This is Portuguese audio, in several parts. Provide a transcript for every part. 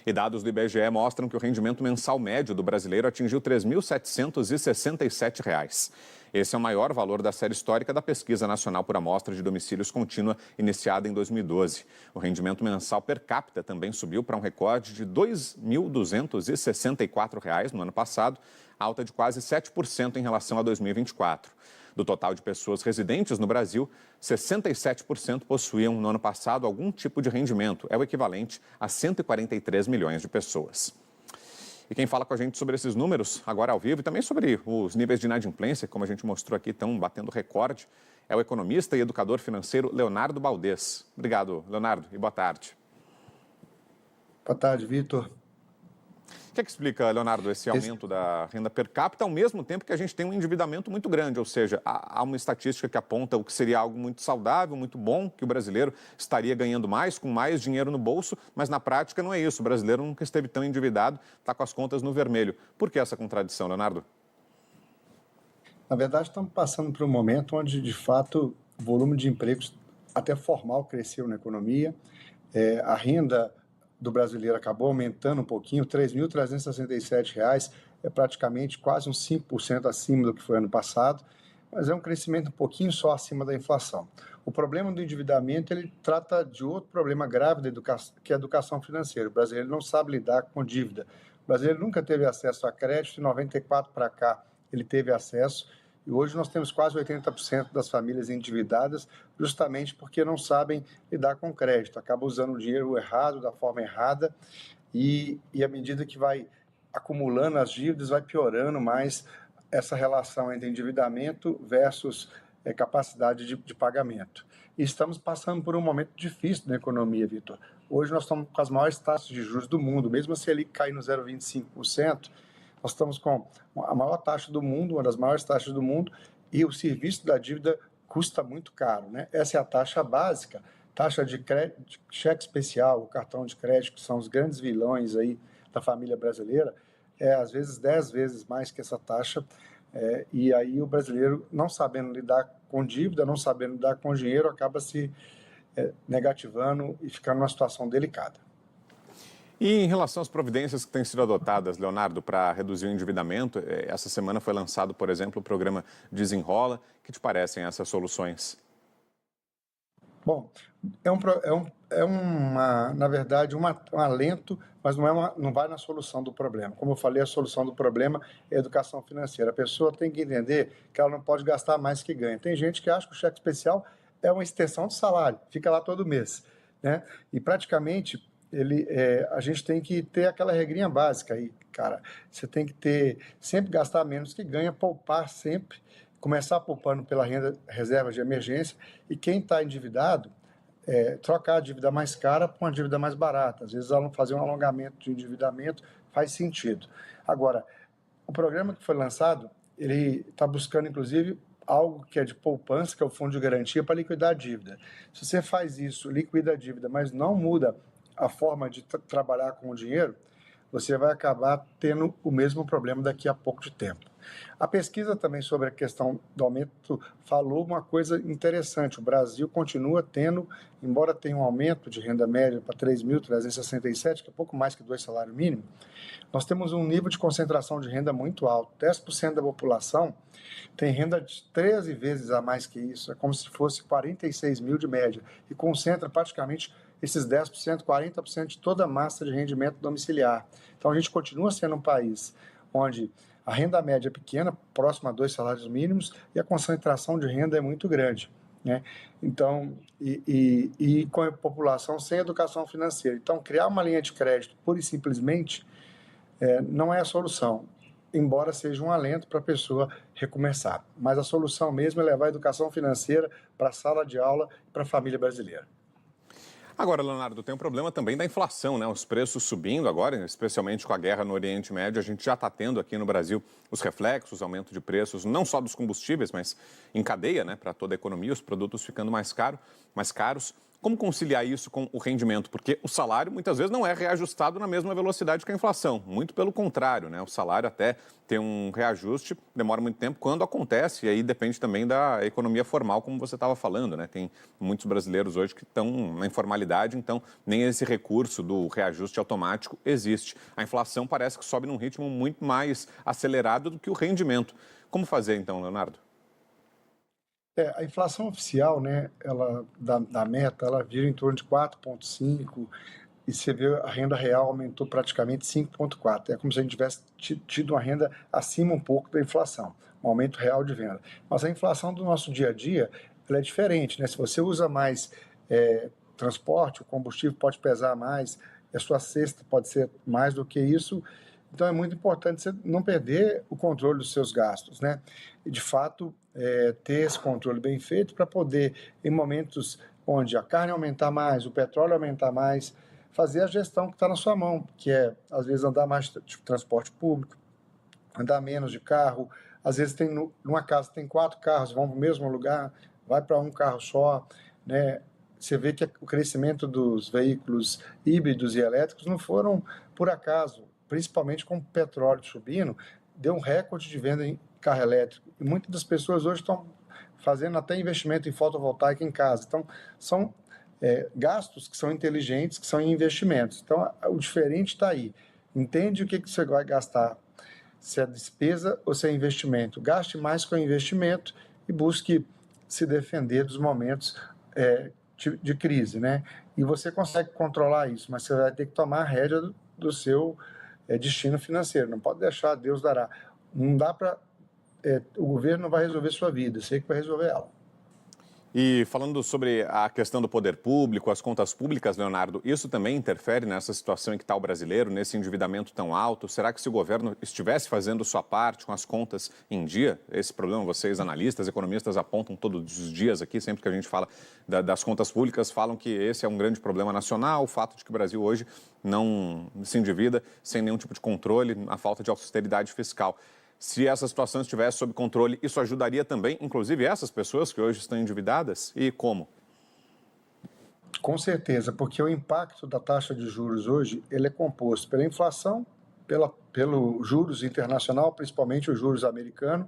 E dados do IBGE mostram que o rendimento mensal médio do brasileiro atingiu R$ 3.767. Esse é o maior valor da série histórica da Pesquisa Nacional por Amostra de Domicílios Contínua, iniciada em 2012. O rendimento mensal per capita também subiu para um recorde de R$ 2.264 no ano passado, alta de quase 7% em relação a 2024. Do total de pessoas residentes no Brasil, 67% possuíam no ano passado algum tipo de rendimento. É o equivalente a 143 milhões de pessoas. E quem fala com a gente sobre esses números, agora ao vivo, e também sobre os níveis de inadimplência, como a gente mostrou aqui, estão batendo recorde, é o economista e educador financeiro Leonardo Baldez. Obrigado, Leonardo, e boa tarde. Boa tarde, Vitor. O que explica, Leonardo, esse aumento da renda per capita ao mesmo tempo que a gente tem um endividamento muito grande? Ou seja, há uma estatística que aponta o que seria algo muito saudável, muito bom, que o brasileiro estaria ganhando mais, com mais dinheiro no bolso, mas na prática não é isso. O brasileiro nunca esteve tão endividado, está com as contas no vermelho. Por que essa contradição, Leonardo? Na verdade, estamos passando por um momento onde, de fato, o volume de empregos até formal cresceu na economia, a renda do brasileiro acabou aumentando um pouquinho, R$ 3.367, é praticamente quase uns 5% acima do que foi ano passado, mas é um crescimento um pouquinho só acima da inflação. O problema do endividamento, ele trata de outro problema grave da educação, que é a educação financeira. O brasileiro não sabe lidar com dívida. O brasileiro nunca teve acesso a crédito, de 94 para cá ele teve acesso, e hoje nós temos quase 80% das famílias endividadas, justamente porque não sabem lidar com crédito, acabam usando o dinheiro errado, da forma errada, e à medida que vai acumulando as dívidas, vai piorando mais essa relação entre endividamento versus capacidade de pagamento. E estamos passando por um momento difícil na economia, Vitor. Hoje nós estamos com as maiores taxas de juros do mundo, mesmo se ele cair no 0,25%, nós estamos com a maior taxa do mundo, uma das maiores taxas do mundo, e o serviço da dívida custa muito caro, né? Essa é a taxa básica, taxa de crédito, de cheque especial, o cartão de crédito, que são os grandes vilões aí da família brasileira, às vezes 10 vezes mais que essa taxa, e aí o brasileiro, não sabendo lidar com dívida, não sabendo lidar com dinheiro, acaba se negativando e ficando numa situação delicada. E em relação às providências que têm sido adotadas, Leonardo, para reduzir o endividamento, essa semana foi lançado, por exemplo, o programa Desenrola. O que te parecem essas soluções? Bom, na verdade, um alento, mas não vai na solução do problema. Como eu falei, a solução do problema é a educação financeira. A pessoa tem que entender que ela não pode gastar mais que ganha. Tem gente que acha que o cheque especial é uma extensão do salário, fica lá todo mês, né? E praticamente a gente tem que ter aquela regrinha básica aí, cara. Você tem que sempre gastar menos que ganha, poupar sempre, começar poupando pela reserva de emergência, e quem está endividado, trocar a dívida mais cara por uma dívida mais barata. Às vezes, fazer um alongamento de endividamento faz sentido. Agora, o programa que foi lançado, ele está buscando, inclusive, algo que é de poupança, que é o fundo de garantia para liquidar a dívida. Se você faz isso, liquida a dívida, mas não muda a forma de trabalhar com o dinheiro, você vai acabar tendo o mesmo problema daqui a pouco de tempo. A pesquisa também sobre a questão do aumento falou uma coisa interessante. O Brasil continua tendo, embora tenha um aumento de renda média para 3.367, que é pouco mais que 2 salários mínimos, nós temos um nível de concentração de renda muito alto. 10% da população tem renda de 13 vezes a mais que isso. É como se fosse 46 mil de média. E concentra praticamente esses 10%, 40% de toda a massa de rendimento domiciliar. Então, a gente continua sendo um país onde a renda média é pequena, próxima a 2 salários mínimos, e a concentração de renda é muito grande, né? Então, e com a população sem educação financeira. Então, criar uma linha de crédito pura e simplesmente não é a solução, embora seja um alento para a pessoa recomeçar. Mas a solução mesmo é levar a educação financeira para a sala de aula e para a família brasileira. Agora, Leonardo, tem um problema também da inflação, né? Os preços subindo agora, especialmente com a guerra no Oriente Médio. A gente já está tendo aqui no Brasil os reflexos, aumento de preços, não só dos combustíveis, mas em cadeia, né? Para toda a economia, os produtos ficando mais caros. Como conciliar isso com o rendimento? Porque o salário muitas vezes não é reajustado na mesma velocidade que a inflação. Muito pelo contrário, né? O salário até tem um reajuste, demora muito tempo quando acontece, e aí depende também da economia formal, como você estava falando, né? Tem muitos brasileiros hoje que estão na informalidade, então nem esse recurso do reajuste automático existe. A inflação parece que sobe num ritmo muito mais acelerado do que o rendimento. Como fazer então, Leonardo? A inflação oficial, né, ela, da meta, ela vira em torno de 4,5 e você vê a renda real aumentou praticamente 5,4. É como se a gente tivesse tido uma renda acima um pouco da inflação, um aumento real de venda. Mas a inflação do nosso dia a dia, ela é diferente, né? Se você usa mais transporte, o combustível pode pesar mais, a sua cesta pode ser mais do que isso. Então é muito importante você não perder o controle dos seus gastos, né? E de fato ter esse controle bem feito para poder, em momentos onde a carne aumentar mais, o petróleo aumentar mais, fazer a gestão que está na sua mão, que é às vezes andar mais de transporte público, andar menos de carro. Às vezes tem numa casa tem 4 carros, vão para o mesmo lugar, vai para um carro só, né? Você vê que o crescimento dos veículos híbridos e elétricos não foram por acaso, principalmente com o petróleo subindo, deu um recorde de venda em carro elétrico. E muitas das pessoas hoje estão fazendo até investimento em fotovoltaica em casa. Então, são gastos que são inteligentes, que são investimentos. Então, o diferente está aí. Entende o que você vai gastar, se é despesa ou se é investimento. Gaste mais com investimento e busque se defender dos momentos de crise, né? E você consegue controlar isso, mas você vai ter que tomar a rédea do seu destino financeiro. Não pode deixar, Deus dará. Não dá para... o governo não vai resolver sua vida, você que vai resolver ela. E falando sobre a questão do poder público, as contas públicas, Leonardo, isso também interfere nessa situação em que está o brasileiro, nesse endividamento tão alto? Será que se o governo estivesse fazendo sua parte com as contas em dia, esse problema vocês, analistas, economistas, apontam todos os dias aqui, sempre que a gente fala das contas públicas, falam que esse é um grande problema nacional, o fato de que o Brasil hoje não se endivida sem nenhum tipo de controle, a falta de austeridade fiscal. Se essa situação estivesse sob controle, isso ajudaria também, inclusive, essas pessoas que hoje estão endividadas? E como? Com certeza, porque o impacto da taxa de juros hoje ele é composto pela inflação, pelo juros internacional, principalmente os juros americanos,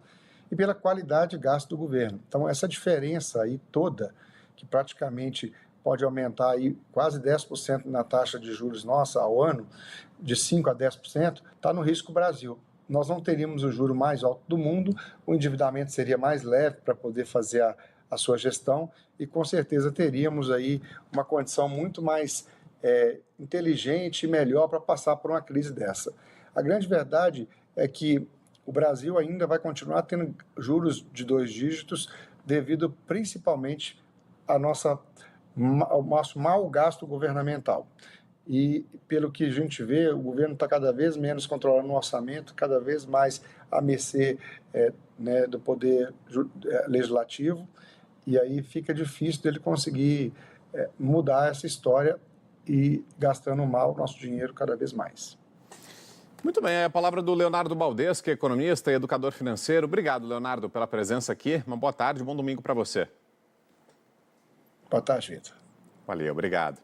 e pela qualidade de gasto do governo. Então, essa diferença aí toda, que praticamente pode aumentar aí quase 10% na taxa de juros nossa ao ano, de 5% a 10%, está no risco Brasil. Nós não teríamos o juro mais alto do mundo, o endividamento seria mais leve para poder fazer a sua gestão e com certeza teríamos aí uma condição muito mais inteligente e melhor para passar por uma crise dessa. A grande verdade é que o Brasil ainda vai continuar tendo juros de 2 dígitos devido principalmente ao nosso mau gasto governamental. E, pelo que a gente vê, o governo está cada vez menos controlando o orçamento, cada vez mais à mercê do poder legislativo, e aí fica difícil dele conseguir mudar essa história e gastando mal o nosso dinheiro cada vez mais. Muito bem, é a palavra do Leonardo Baldez, que é economista e educador financeiro. Obrigado, Leonardo, pela presença aqui. Uma boa tarde, bom domingo para você. Boa tarde, Vitor. Valeu, obrigado.